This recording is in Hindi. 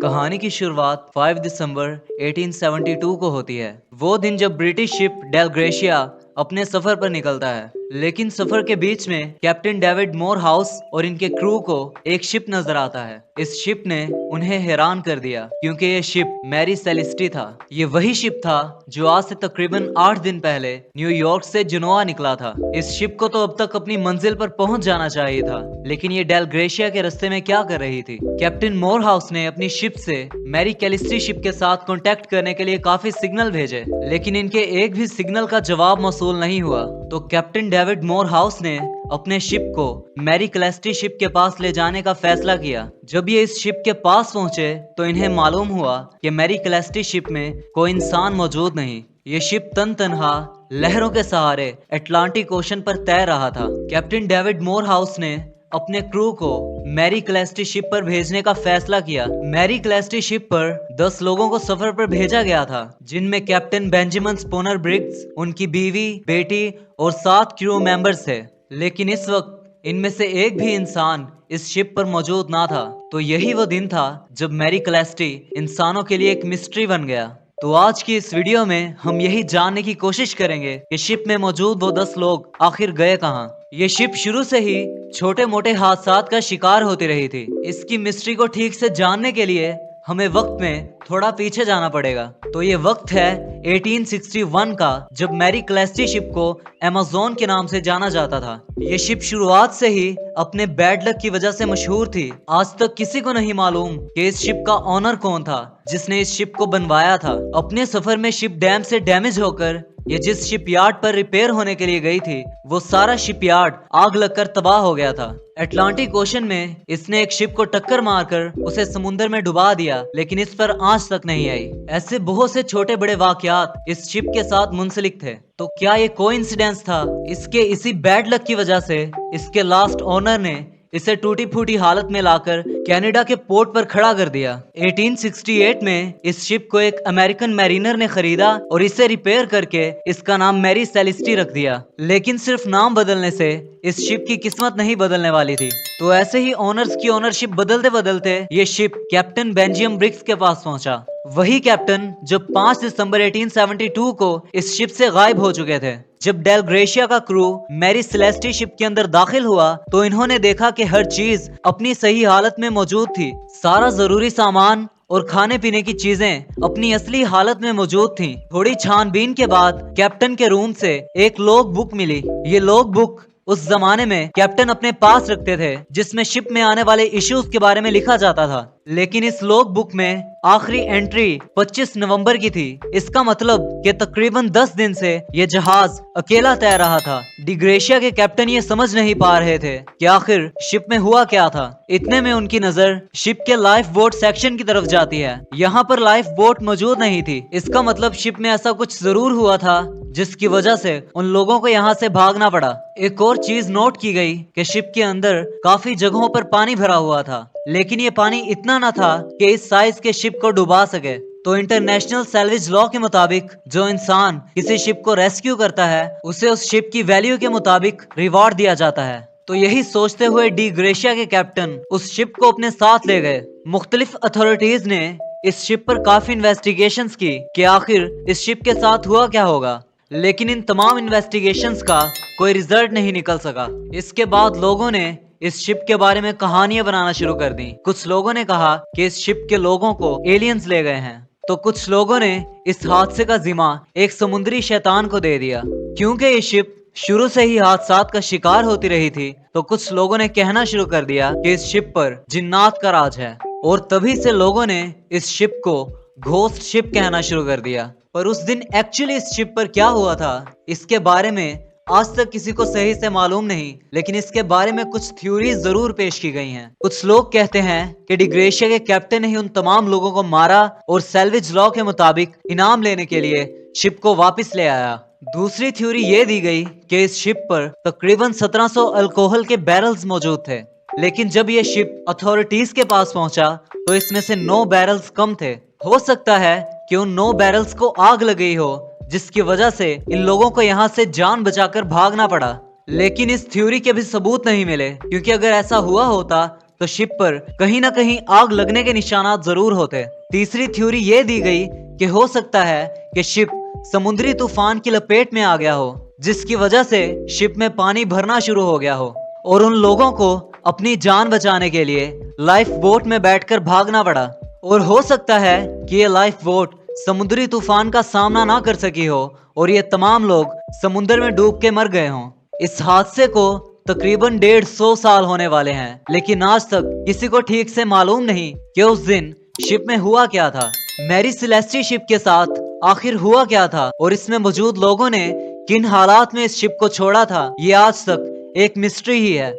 कहानी की शुरुआत 5 दिसंबर 1872 को होती है। वो दिन जब ब्रिटिश शिप डेल ग्रेशिया अपने सफर पर निकलता है, लेकिन सफर के बीच में कैप्टन डेविड मोरहाउस और इनके क्रू को एक शिप नजर आता है। इस शिप ने उन्हें हैरान कर दिया क्योंकि ये शिप मैरी सेलेस्टी था। ये वही शिप था जो आज से तकरीबन 8 दिन पहले न्यूयॉर्क से जुनोआ निकला था। इस शिप को तो अब तक अपनी मंजिल पर पहुंच जाना चाहिए था, लेकिन ये डेल ग्रेशिया के रास्ते में क्या कर रही थी? कैप्टन मोरहाउस ने अपनी शिप से मैरी कैलिस्ट्री शिप के साथ कांटेक्ट करने के लिए काफी सिग्नल भेजे, लेकिन इनके एक भी सिग्नल का जवाब मौसूल नहीं हुआ। तो कैप्टन डेविड मोरहाउस ने अपने शिप को मैरी कैलिस्ट्री शिप के पास ले जाने का फैसला किया। जब ये इस शिप के पास पहुंचे तो इन्हें मालूम हुआ कि मैरी कैलिस्ट्री शिप में कोई इंसान मौजूद नहीं। ये शिप तनहा लहरों के सहारे अटलांटिक ओशन पर तैर रहा था। कैप्टन डेविड मोरहाउस ने अपने क्रू को मैरी कैलिस्ट्री शिप पर भेजने का फैसला किया। मैरी कैलिस्ट्री शिप पर 10 लोगों को सफर पर भेजा गया था, जिनमें कैप्टन बेंजामिन स्पोनर ब्रिग्स, उनकी बीवी, बेटी और 7 क्रू मेंबर्स थे। लेकिन इस वक्त इनमें से एक भी इंसान इस शिप पर मौजूद ना था। तो यही वो दिन था जब मैरी कैलिस्ट्री इंसानों के लिए एक मिस्ट्री बन गया। तो आज की इस वीडियो में हम यही जानने की कोशिश करेंगे कि शिप में मौजूद वो 10 लोग आखिर गए कहां। ये शिप शुरू से ही छोटे मोटे हादसात का शिकार होती रही थी। इसकी मिस्ट्री को ठीक से जानने के लिए हमें वक्त में थोड़ा पीछे जाना पड़ेगा। तो ये वक्त है 1861 का, जब मैरी कैलिस्ट्री शिप को अमेज़न के नाम से जाना जाता था। ये शिप शुरुआत से ही अपने बैड लक की वजह से मशहूर थी। आज तक किसी को नहीं मालूम कि इस शिप का ऑनर कौन था जिसने इस शिप को बनवाया था। अपने सफर में शिप डैम से डैमेज होकर ये जिस शिपयार्ड पर रिपेयर होने के लिए गई थी, वो सारा शिपयार्ड आग लगकर तबाह हो गया था। अटलांटिक ओशन में इसने एक शिप को टक्कर मारकर उसे समुद्र में डुबा दिया, लेकिन इस पर आंच तक नहीं आई। ऐसे बहुत से छोटे बड़े वाकयात इस शिप के साथ मुंसलिक थे। तो क्या ये कोइंसिडेंस था? इसके इसी बैड लक की वजह से इसके लास्ट ओनर ने इसे टूटी फूटी हालत में लाकर कनाडा के पोर्ट पर खड़ा कर दिया। 1868 में इस शिप को एक अमेरिकन मैरिनर ने खरीदा और इसे रिपेयर करके इसका नाम मैरी सेलेस्टी रख दिया। लेकिन सिर्फ नाम बदलने से इस शिप की किस्मत नहीं बदलने वाली थी। तो ऐसे ही ओनर्स की ओनरशिप बदलते बदलते ये शिप कैप्टन बेंजामिन ब्रिग्स के पास पहुंचा। वही कैप्टन जो 5 दिसंबर 1872 को इस शिप से गायब हो चुके थे। जब डेल ग्रेशिया का क्रू मैरी सेलेस्टी शिप के अंदर दाखिल हुआ तो इन्होंने देखा कि हर चीज अपनी सही हालत में मौजूद थी। सारा जरूरी सामान और खाने पीने की चीजें अपनी असली हालत में मौजूद थीं। थोड़ी छानबीन के बाद कैप्टन के रूम से एक लॉग बुक मिली। ये लॉग बुक उस जमाने में कैप्टन अपने पास रखते थे, जिसमें शिप में आने वाले इश्यूज के बारे में लिखा जाता था। लेकिन इस लॉग बुक में आखिरी एंट्री 25 नवंबर की थी। इसका मतलब कि तकरीबन 10 दिन से ये जहाज अकेला तैर रहा था। डी ग्रेशिया के कैप्टन ये समझ नहीं पा रहे थे कि आखिर शिप में हुआ क्या था। इतने में उनकी नजर शिप के लाइफ बोट सेक्शन की तरफ जाती है। यहाँ पर लाइफ बोट मौजूद नहीं थी। इसका मतलब शिप में ऐसा कुछ जरूर हुआ था जिसकी वजह से उन लोगों को यहाँ से भागना पड़ा। एक और चीज नोट की गई कि शिप के अंदर काफी जगहों पर पानी भरा हुआ था, लेकिन ये पानी इतना न था कि इस साइज के शिप को डुबा सके। तो इंटरनेशनल सैल्वेज लॉ के मुताबिक जो इंसान किसी शिप को रेस्क्यू करता है उसे उस शिप की वैल्यू के मुताबिक रिवॉर्ड दिया जाता है। तो यही सोचते हुए डी ग्रेशिया के कैप्टन उस शिप को अपने साथ ले गए। मुख्तलिफ अथॉरिटीज ने इस शिप पर काफी इन्वेस्टिगेशंस की कि आखिर इस शिप के साथ हुआ क्या होगा, लेकिन इन तमाम इन्वेस्टिगेशंस का कोई रिजल्ट नहीं निकल सका। इसके बाद लोगों ने इस शिप के बारे में कहानियां बनाना शुरू कर दी। कुछ लोगों ने कहा कि इस शिप के लोगों को एलियंस ले गए हैं, तो कुछ लोगों ने इस हादसे का जिम्मा एक समुद्री शैतान को दे दिया। क्योंकि ये शिप शुरू से ही हादसात का शिकार होती रही थी, तो कुछ लोगों ने कहना शुरू कर दिया कि इस शिप पर जिन्नात का राज है, और तभी से लोगों ने इस शिप को घोस्ट शिप कहना शुरू कर दिया। पर उस दिन एक्चुअली इस शिप पर क्या हुआ था, इसके बारे में आज तक किसी को सही से मालूम नहीं, लेकिन इसके बारे में कुछ थ्योरीज जरूर पेश की गई हैं। कुछ लोग कहते हैं कि डी ग्रेशिया के कैप्टन ने ही उन तमाम लोगों को मारा और सैल्वेज लॉ के मुताबिक इनाम लेने के लिए शिप को वापस ले आया। दूसरी थ्योरी ये दी गई कि इस शिप पर तकरीबन 1700 अल्कोहल के बैरल्स मौजूद थे, लेकिन जब ये शिप अथॉरिटीज के पास पहुंचा तो इसमें से 9 बैरल्स कम थे। हो सकता है कि उन 9 बैरल्स को आग लग गई हो, जिसकी वजह से इन लोगों को यहाँ से जान बचाकर भागना पड़ा। लेकिन इस थ्योरी के भी सबूत नहीं मिले, क्योंकि अगर ऐसा हुआ होता तो शिप पर कहीं ना कहीं आग लगने के निशानात जरूर होते। तीसरी थ्योरी ये दी गई कि हो सकता है कि शिप समुद्री तूफान की लपेट में आ गया हो, जिसकी वजह से शिप में पानी भरना शुरू हो गया हो और उन लोगों को अपनी जान बचाने के लिए लाइफ बोट में बैठकर भागना पड़ा। और हो सकता है कि ये लाइफ बोट समुद्री तूफान का सामना ना कर सकी हो और ये तमाम लोग समुद्र में डूब के मर गए हों। इस हादसे को तकरीबन 150 साल होने वाले हैं, लेकिन आज तक किसी को ठीक से मालूम नहीं कि उस दिन शिप में हुआ क्या था। मैरी सेलेस्टी शिप के साथ आखिर हुआ क्या था और इसमें मौजूद लोगों ने किन हालात में इस शिप को छोड़ा था, ये आज तक एक मिस्ट्री ही है।